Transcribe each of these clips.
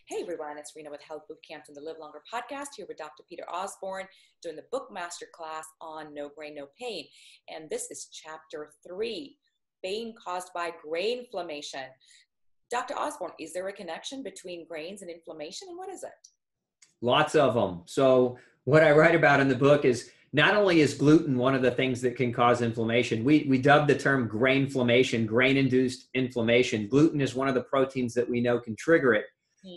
Hey everyone, it's Rena with Health Bootcamps and the Live Longer podcast here with Dr. Peter Osborne doing the book master class on No Grain, No Pain. And this is chapter 3, pain caused by grainflammation. Dr. Osborne, is there a connection between grains and inflammation, and what is it? Lots of them. So what I write about in the book is not only is gluten one of the things that can cause inflammation, we dub the term grainflammation, grain-induced inflammation. Gluten is one of the proteins that we know can trigger it.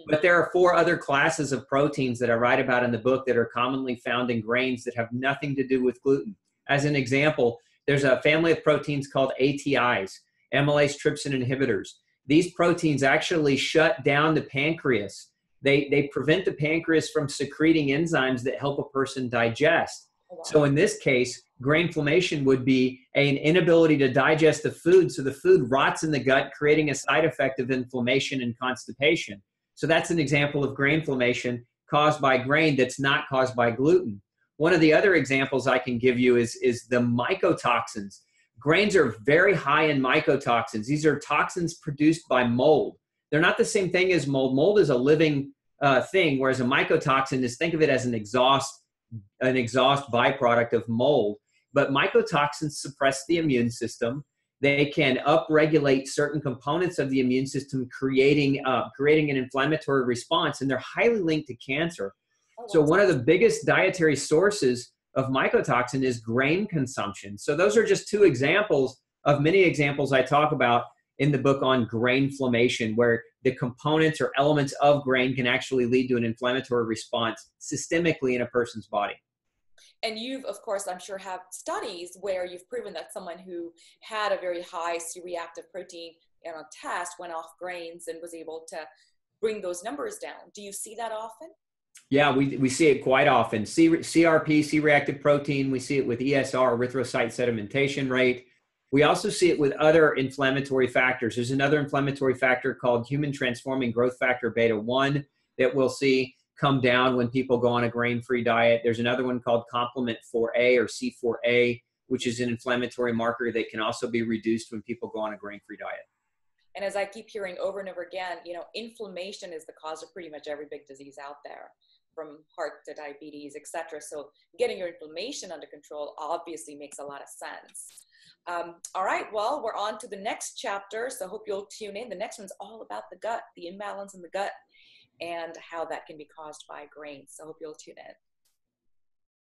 But there are 4 other classes of proteins that I write about in the book that are commonly found in grains that have nothing to do with gluten. As an example, there's a family of proteins called ATIs, amylase trypsin inhibitors. These proteins actually shut down the pancreas. They prevent the pancreas from secreting enzymes that help a person digest. Oh, wow. So in this case, grainflammation would be an inability to digest the food, so the food rots in the gut, creating a side effect of inflammation and constipation. So that's an example of grainflammation caused by grain that's not caused by gluten. One of the other examples I can give you is the mycotoxins. Grains are very high in mycotoxins. These are toxins produced by mold. They're not the same thing as mold. Mold is a living thing, whereas a mycotoxin is, think of it as an exhaust byproduct of mold. But mycotoxins suppress the immune system. They can upregulate certain components of the immune system, creating an inflammatory response, and they're highly linked to cancer. So one of the biggest dietary sources of mycotoxin is grain consumption. So those are just 2 examples of many examples I talk about in the book on grainflammation, where the components or elements of grain can actually lead to an inflammatory response systemically in a person's body. And you've, of course, I'm sure have studies where you've proven that someone who had a very high C-reactive protein test went off grains and was able to bring those numbers down. Do you see that often? Yeah, we see it quite often. CRP, C-reactive protein, we see it with ESR, erythrocyte sedimentation rate. We also see it with other inflammatory factors. There's another inflammatory factor called human transforming growth factor beta 1 that we'll see come down when people go on a grain-free diet. There's another one called complement 4A or C4A, which is an inflammatory marker that can also be reduced when people go on a grain-free diet. And as I keep hearing over and over again, inflammation is the cause of pretty much every big disease out there, from heart to diabetes, etc. So getting your inflammation under control obviously makes a lot of sense. All right, well, we're on to the next chapter, so hope you'll tune in. The next one's all about the gut, the imbalance in the gut, and how that can be caused by grains. So hope you'll tune in.